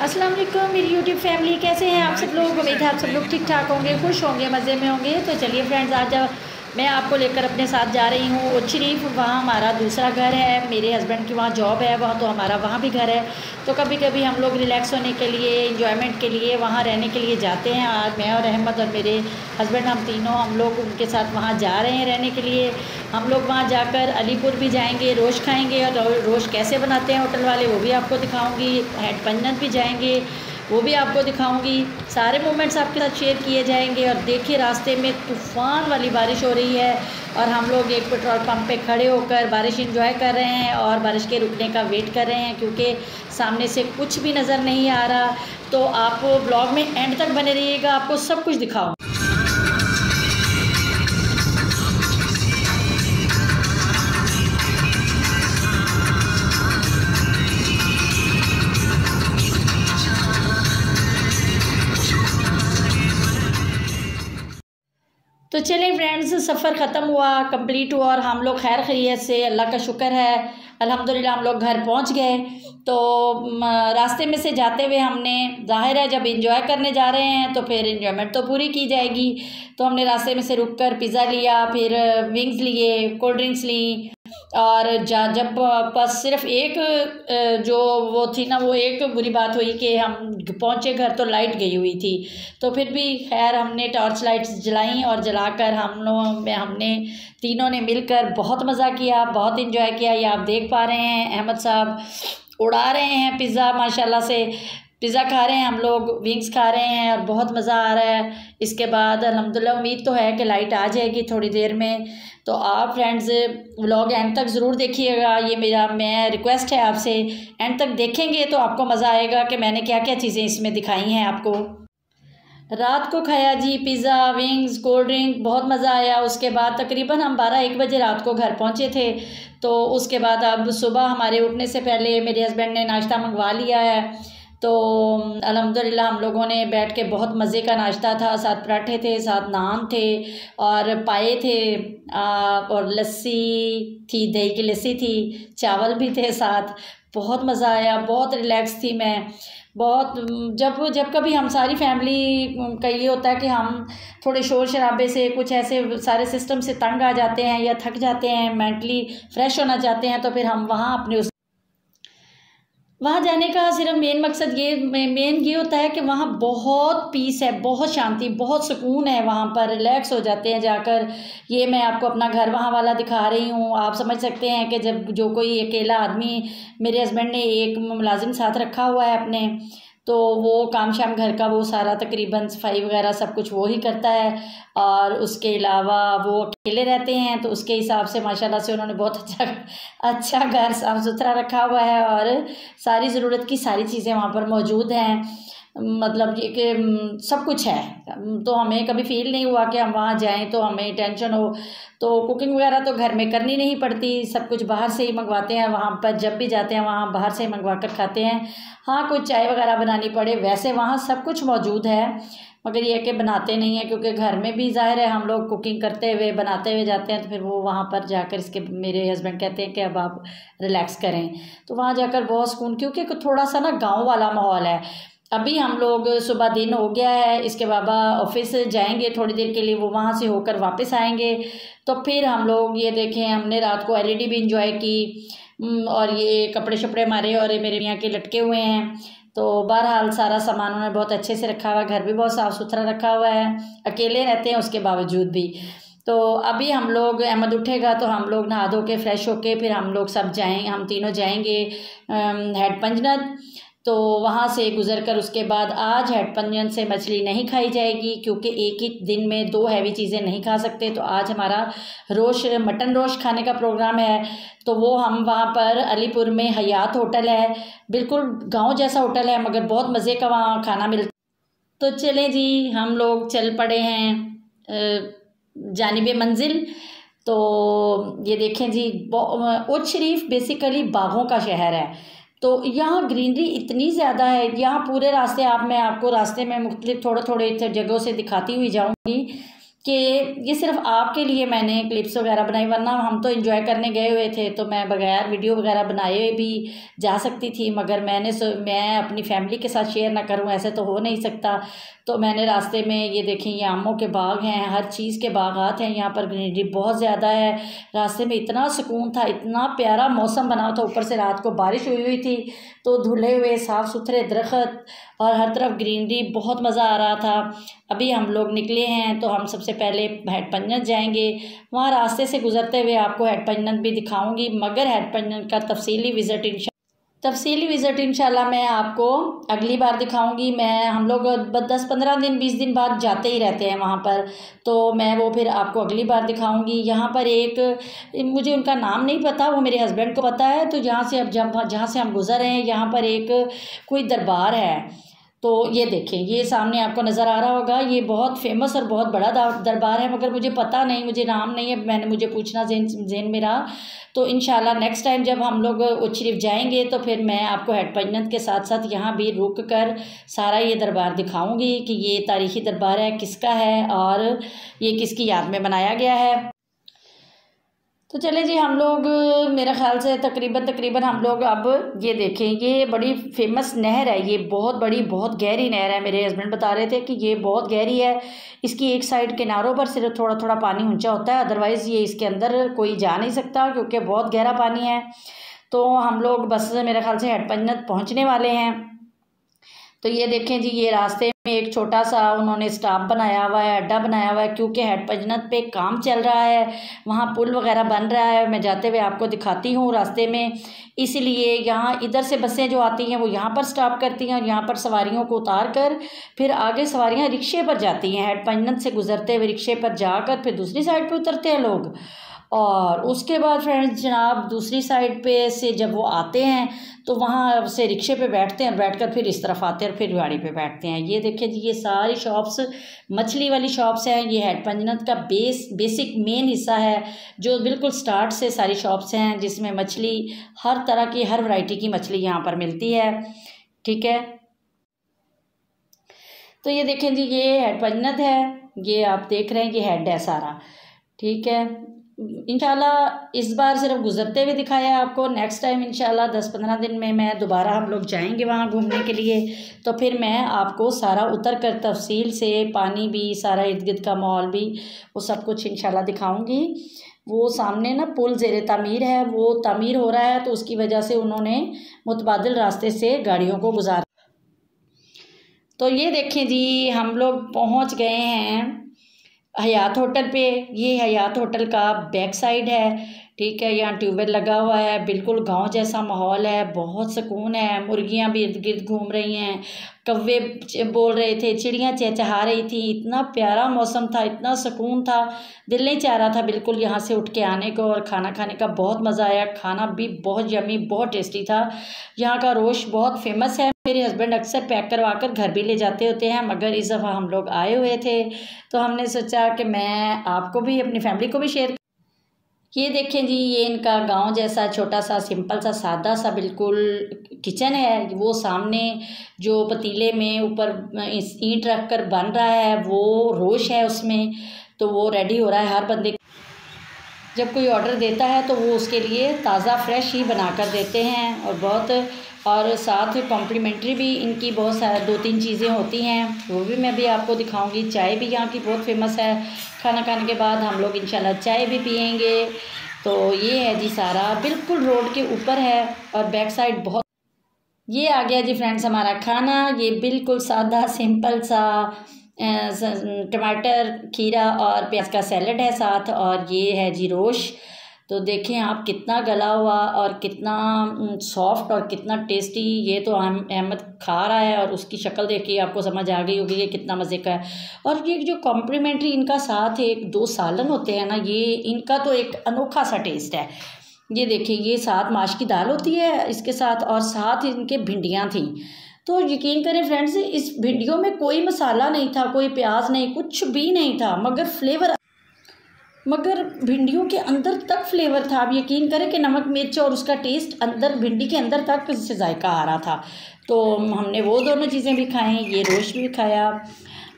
अस्सलाम वालेकुम मेरी यूट्यूब फैमिली, कैसे हैं आप सब लोग। उम्मीद है आप सब लोग ठीक ठाक होंगे, खुश होंगे, मज़े में होंगे। तो चलिए फ्रेंड्स, आज मैं आपको लेकर अपने साथ जा रही हूँ उच्च शरीफ। वहाँ हमारा दूसरा घर है, मेरे हस्बैंड की वहाँ जॉब है, वहाँ तो हमारा वहाँ भी घर है। तो कभी कभी हम लोग रिलैक्स होने के लिए, इंजॉयमेंट के लिए वहाँ रहने के लिए जाते हैं। आज मैं और अहमद और मेरे हस्बैंड, हम तीनों हम लोग उनके साथ वहाँ जा रहे हैं रहने के लिए। हम लोग वहाँ जाकर अलीपुर भी जाएंगे, रोश खाएंगे, और रोश कैसे बनाते हैं होटल वाले वो भी आपको दिखाऊंगी। हेड पंजनत भी जाएंगे, वो भी आपको दिखाऊंगी। सारे मोमेंट्स आपके साथ शेयर किए जाएंगे। और देखिए, रास्ते में तूफ़ान वाली बारिश हो रही है और हम लोग एक पेट्रोल पंप पे खड़े होकर बारिश एंजॉय कर रहे हैं और बारिश के रुकने का वेट कर रहे हैं, क्योंकि सामने से कुछ भी नज़र नहीं आ रहा। तो आप ब्लॉग में एंड तक बने रहिएगा, आपको सब कुछ दिखाऊँ। तो चलिए फ्रेंड्स, सफ़र ख़त्म हुआ, कंप्लीट हुआ और हम लोग खैर खैरियत से, अल्लाह का शुक्र है, अल्हम्दुलिल्लाह हम लोग घर पहुंच गए। तो रास्ते में से जाते हुए हमने, जाहिर है जब इंजॉय करने जा रहे हैं तो फिर इंजॉयमेंट तो पूरी की जाएगी। तो हमने रास्ते में से रुक कर पिज़्ज़ा लिया, फिर विंग्स लिए, कोल्ड ड्रिंक्स ली। और जब बस सिर्फ एक जो वो थी ना, वो एक बुरी बात हुई कि हम पहुँचे घर तो लाइट गई हुई थी। तो फिर भी खैर हमने टॉर्च लाइट्स जलाई और जलाकर हमने तीनों ने मिलकर बहुत मज़ा किया, बहुत इंजॉय किया। ये आप देख पा रहे हैं, अहमद साहब उड़ा रहे हैं पिज़्ज़ा, माशाल्लाह से पिज़्ज़ा खा रहे हैं, हम लोग विंग्स खा रहे हैं और बहुत मज़ा आ रहा है। इसके बाद अल्हम्दुलिल्लाह उम्मीद तो है कि लाइट आ जाएगी थोड़ी देर में। तो आप फ्रेंड्स व्लॉग एंड तक ज़रूर देखिएगा, ये मैं रिक्वेस्ट है आपसे। एंड तक देखेंगे तो आपको मज़ा आएगा कि मैंने क्या क्या चीज़ें इसमें दिखाई हैं आपको। रात को खाया जी पिज़्ज़ा, विंग्स, कोल्ड ड्रिंक, बहुत मज़ा आया। उसके बाद तकरीबन हम 12-1 बजे रात को घर पहुँचे थे। तो उसके बाद अब सुबह हमारे उठने से पहले मेरे हस्बैंड ने नाश्ता मंगवा लिया है। तो अल्हम्दुलिल्लाह हम लोगों ने बैठ के, बहुत मज़े का नाश्ता था, साथ पराठे थे, साथ नान थे और पाए थे, और लस्सी थी, दही की लस्सी थी, चावल भी थे साथ। बहुत मज़ा आया, बहुत रिलैक्स थी मैं। बहुत जब कभी हम सारी फैमिली का ये होता है कि हम थोड़े शोर शराबे से, कुछ ऐसे सारे सिस्टम से तंग आ जाते हैं या थक जाते हैं, मेंटली फ्रेश होना चाहते हैं, तो फिर हम वहाँ जाने का सिर्फ मेन मकसद ये होता है कि वहाँ बहुत पीस है, बहुत शांति, बहुत सुकून है, वहाँ पर रिलैक्स हो जाते हैं जाकर। ये मैं आपको अपना घर वहाँ वाला दिखा रही हूँ। आप समझ सकते हैं कि जब जो कोई अकेला आदमी, मेरे हस्बैंड ने एक मुलाजिम साथ रखा हुआ है अपने, तो वो काम शाम घर का वो सारा तकरीबन सफाई वगैरह सब कुछ वो ही करता है। और उसके अलावा वो अकेले रहते हैं, तो उसके हिसाब से माशाल्लाह से उन्होंने बहुत अच्छा घर साफ़ सुथरा रखा हुआ है और सारी ज़रूरत की सारी चीज़ें वहाँ पर मौजूद हैं। मतलब ये कि सब कुछ है। तो हमें कभी फ़ील नहीं हुआ कि हम वहाँ जाएं तो हमें टेंशन हो। तो कुकिंग वगैरह तो घर में करनी नहीं पड़ती, सब कुछ बाहर से ही मंगवाते हैं। वहाँ पर जब भी जाते हैं वहाँ बाहर से ही मंगवा कर खाते हैं। हाँ, कुछ चाय वगैरह बनानी पड़े, वैसे वहाँ सब कुछ मौजूद है, मगर ये कि बनाते नहीं हैं, क्योंकि घर में भी ज़ाहिर है हम लोग कुकिंग करते हुए, बनाते हुए जाते हैं। तो फिर वो वहाँ पर जाकर, इसके मेरे हस्बैंड कहते हैं कि अब आप रिलैक्स करें, तो वहाँ जाकर बहुत सुकून, क्योंकि थोड़ा सा ना गाँव वाला माहौल है। अभी हम लोग सुबह दिन हो गया है, इसके बाबा ऑफिस जाएंगे थोड़ी देर के लिए, वो वहाँ से होकर वापस आएंगे। तो फिर हम लोग ये देखें, हमने रात को एलईडी भी इंजॉय की, और ये कपड़े शपड़े हमारे और मेरे मियाँ के लटके हुए हैं। तो बहरहाल सारा सामान उन्होंने बहुत अच्छे से रखा हुआ है, घर भी बहुत साफ़ सुथरा रखा हुआ है, अकेले रहते हैं उसके बावजूद भी। तो अभी हम लोग, अहमद उठेगा तो हम लोग नहा धो के फ्रेश होके फिर हम लोग सब हम तीनों जाएंगे हेड पंजनत। तो वहाँ से गुज़र कर उसके बाद आज हेड पंजन से मछली नहीं खाई जाएगी, क्योंकि एक ही दिन में 2 हैवी चीज़ें नहीं खा सकते। तो आज हमारा मटन रोश खाने का प्रोग्राम है। तो वो हम वहाँ पर अलीपुर में हयात होटल है, बिल्कुल गांव जैसा होटल है, मगर बहुत मज़े का वहाँ खाना मिलता। तो चलें जी, हम लोग चल पड़े हैं जानिबे मंजिल। तो ये देखें जी, उच्च शरीफ बेसिकली बागों का शहर है। तो यहाँ ग्रीनरी इतनी ज़्यादा है, यहाँ पूरे रास्ते मैं आपको रास्ते में मुख्तलिफ थोड़े थोड़े जगहों से दिखाती हुई जाऊँगी। कि ये सिर्फ आपके लिए मैंने क्लिप्स वगैरह बनाई, वरना हम तो एंजॉय करने गए हुए थे, तो मैं बगैर वीडियो वगैरह बनाए भी जा सकती थी, मगर मैं अपनी फैमिली के साथ शेयर ना करूं, ऐसे तो हो नहीं सकता। तो मैंने रास्ते में ये देखें, ये आमों के बाग हैं, हर चीज़ के बागात हैं, यहाँ पर ग्रीनरी बहुत ज़्यादा है। रास्ते में इतना सुकून था, इतना प्यारा मौसम बना था, ऊपर से रात को बारिश हुई थी, तो धुले हुए साफ़ सुथरे दरख्त और हर तरफ ग्रीनरी, बहुत मज़ा आ रहा था। अभी हम लोग निकले हैं तो हम सबसे पहले हैड पंजत जाएंगे, वहाँ रास्ते से गुजरते हुए आपको हैड पंजत भी दिखाऊंगी, मगर हैड पंजत का तफसीली विज़िट इंशाल्लाह मैं आपको अगली बार दिखाऊंगी। हम लोग 10-15 दिन 20 दिन बाद जाते ही रहते हैं वहाँ पर, तो मैं वो फिर आपको अगली बार दिखाऊंगी। यहाँ पर मुझे उनका नाम नहीं पता, वो मेरे हस्बैंड को पता है। तो जहाँ से हम गुज़र रहे हैं, यहाँ पर कोई दरबार है, तो ये देखें, ये सामने आपको नज़र आ रहा होगा, ये बहुत फेमस और बहुत बड़ा दरबार है, मगर मुझे पता नहीं, मुझे नाम नहीं है, मुझे पूछना ज़हन में रहा। तो इंशाल्लाह नेक्स्ट टाइम जब हम लोग उच्च शरीफ जाएंगे तो फिर मैं आपको हैड पंजत के साथ साथ यहाँ भी रुक कर सारा ये दरबार दिखाऊंगी कि ये तारीख़ी दरबार है, किसका है और ये किसकी याद में बनाया गया है। तो चले जी, हम लोग मेरे ख़्याल से तकरीबन हम लोग अब ये देखें, ये बड़ी फेमस नहर है, ये बहुत बड़ी बहुत गहरी नहर है। मेरे हस्बैंड बता रहे थे कि ये बहुत गहरी है, इसकी एक साइड किनारों पर सिर्फ थोड़ा थोड़ा पानी ऊंचा होता है, अदरवाइज़ ये इसके अंदर कोई जा नहीं सकता क्योंकि बहुत गहरा पानी है। तो हम लोग बस मेरे ख़्याल से हैड पंजत पहुँचने वाले हैं। तो ये देखें जी, ये रास्ते में एक छोटा सा उन्होंने स्टॉप बनाया हुआ है, अड्डा बनाया हुआ है, क्योंकि हैड पंजत पे काम चल रहा है, वहाँ पुल वगैरह बन रहा है। मैं जाते हुए आपको दिखाती हूँ रास्ते में, इसलिए यहाँ इधर से बसें जो आती हैं वो यहाँ पर स्टॉप करती हैं और यहाँ पर सवारियों को उतार कर फिर आगे सवारियाँ रिक्शे पर जाती हैं। हैड पंजत से गुजरते हुए रिक्शे पर जाकर फिर दूसरी साइड पर उतरते हैं लोग, और उसके बाद फ्रेंड्स जनाब दूसरी साइड पे से जब वो आते हैं तो वहाँ से रिक्शे पे बैठते हैं और बैठकर फिर इस तरफ आते हैं और फिर गाड़ी पे बैठते हैं। ये देखिए जी, ये सारी शॉप्स मछली वाली शॉप्स हैं। ये हैड पंजत का बेसिक मेन हिस्सा है, जो बिल्कुल स्टार्ट से सारी शॉप्स हैं, जिसमें मछली हर तरह की, हर वैरायटी की मछली यहाँ पर मिलती है। ठीक है, तो ये देखें जी, ये हैड पंजत है, ये आप देख रहे हैं, ये हेड है सारा। ठीक है, इंशाल्लाह इस बार सिर्फ गुजरते हुए दिखाया आपको, नेक्स्ट टाइम इंशाल्लाह 10-15 दिन में मैं दोबारा हम लोग जाएंगे वहाँ घूमने के लिए, तो फिर मैं आपको सारा उतर कर तफसील से पानी भी, सारा इर्द गिर्द का माहौल भी, वो सब कुछ इंशाल्लाह दिखाऊंगी। वो सामने ना पुल ज़ेरे तामीर है, वो तामीर हो रहा है, तो उसकी वजह से उन्होंने मुतबादिल रास्ते से गाड़ियों को गुजारा। तो ये देखें जी, हम लोग पहुँच गए हैं हयात होटल पे। ये हयात होटल का बैक साइड है। ठीक है, यहाँ ट्यूबवेल लगा हुआ है, बिल्कुल गांव जैसा माहौल है, बहुत सुकून है। मुर्गियाँ भी इर्द गिर्द घूम रही हैं, कौवे बोल रहे थे, चिड़ियाँ चहचहा रही थी, इतना प्यारा मौसम था, इतना सुकून था, दिल नहीं चाह रहा था बिल्कुल यहाँ से उठ के आने को। और खाना खाने का बहुत मज़ा आया, खाना भी बहुत यमी, बहुत टेस्टी था। यहाँ का रोश बहुत फेमस है, मेरे हस्बैंड अक्सर पैक करवा कर घर भी ले जाते होते हैं, मगर इस दफ़ा हम लोग आए हुए थे तो हमने सोचा कि मैं आपको भी, अपनी फैमिली को भी शेयर। ये देखें जी, ये इनका गांव जैसा छोटा सा सिंपल सा सादा सा बिल्कुल किचन है। वो सामने जो पतीले में ऊपर ईंट रख कर बन रहा है वो रोश है उसमें, तो वो रेडी हो रहा है। हर बंदे जब कोई ऑर्डर देता है तो वो उसके लिए ताज़ा फ्रेश ही बना कर देते हैं, और साथ में कॉम्प्लीमेंट्री भी इनकी बहुत सारी 2-3 चीज़ें होती हैं, वो भी मैं भी आपको दिखाऊंगी। चाय भी यहाँ की बहुत फेमस है, खाना खाने के बाद हम लोग इंशाल्लाह चाय भी पियेंगे। तो ये है जी, सारा बिल्कुल रोड के ऊपर है और बैक साइड बहुत। ये आ गया जी फ्रेंड्स हमारा खाना, ये बिल्कुल सादा सिंपल सा टमाटर, खीरा और प्याज का सैलड है साथ, और ये है जी रोश। तो देखें आप, कितना गला हुआ और कितना सॉफ्ट और कितना टेस्टी। ये तो अहमद खा रहा है और उसकी शक्ल देख के आपको समझ आ गई होगी ये कितना मज़े का है। और ये जो कॉम्प्लीमेंट्री इनका साथ 1-2 सालन होते हैं ना, ये इनका तो एक अनोखा सा टेस्ट है। ये देखिए, ये साथ माश की दाल होती है इसके साथ, और साथ इनके भिंडियाँ थी। तो यकीन करें फ्रेंड्स, इस भिंडियों में कोई मसाला नहीं था, कोई प्याज नहीं, कुछ भी नहीं था, मगर भिंडियों के अंदर तक फ्लेवर था। आप यकीन करें कि नमक मिर्च और उसका टेस्ट अंदर भिंडी के अंदर तक से जायका आ रहा था। तो हमने वो दोनों चीज़ें भी खाएँ, ये रोश भी खाया।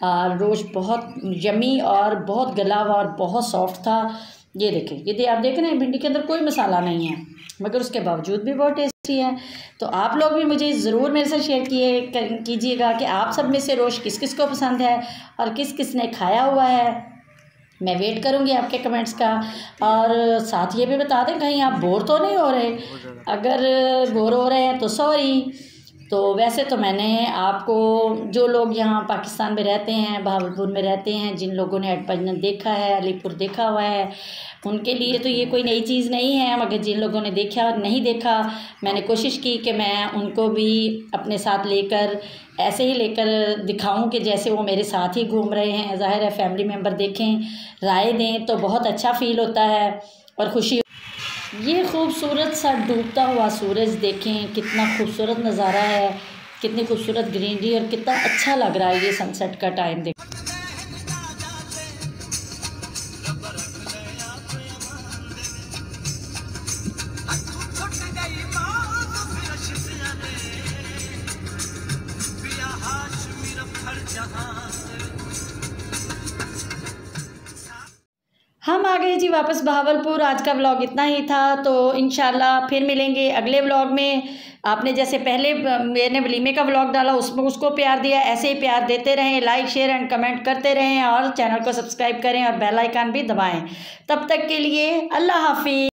और रोस्ट बहुत यमी और बहुत गला हुआ और बहुत सॉफ्ट था। ये देखें, ये आप देख रहे हैं भिंडी के अंदर कोई मसाला नहीं है, मगर उसके बावजूद भी बहुत टेस्टी है। तो आप लोग भी मुझे ज़रूर मेरे साथ शेयर कीजिएगा कि आप सब में से रोस्ट किस किस को पसंद है और किस किस ने खाया हुआ है। मैं वेट करूंगी आपके कमेंट्स का। और साथ ये भी बता दें कहीं आप बोर तो नहीं हो रहे, अगर बोर हो रहे हैं तो सॉरी। तो वैसे तो मैंने आपको, जो लोग यहाँ पाकिस्तान में रहते हैं, भावलपुर में रहते हैं, जिन लोगों ने हटपजन देखा है, अलीपुर देखा हुआ है, उनके लिए तो ये कोई नई चीज़ नहीं है, मगर जिन लोगों ने देखा नहीं देखा, मैंने कोशिश की कि मैं उनको भी अपने साथ लेकर ऐसे ही लेकर दिखाऊं कि जैसे वो मेरे साथ ही घूम रहे हैं। ज़ाहिर है फैमिली मेम्बर देखें, राय दें तो बहुत अच्छा फ़ील होता है और खुशी। ये खूबसूरत सा डूबता हुआ सूरज देखें, कितना खूबसूरत नज़ारा है, कितनी खूबसूरत ग्रीनरी और कितना अच्छा लग रहा है ये सनसेट का टाइम देख। हम आ गए जी वापस भावलपुर। आज का व्लॉग इतना ही था, तो इंशाल्लाह फिर मिलेंगे अगले व्लॉग में। आपने जैसे पहले मैंने वलीमे का व्लॉग डाला उसमें उसको प्यार दिया, ऐसे ही प्यार देते रहें, लाइक शेयर एंड कमेंट करते रहें और चैनल को सब्सक्राइब करें और बेल आइकन भी दबाएं। तब तक के लिए अल्लाह हाफिज़।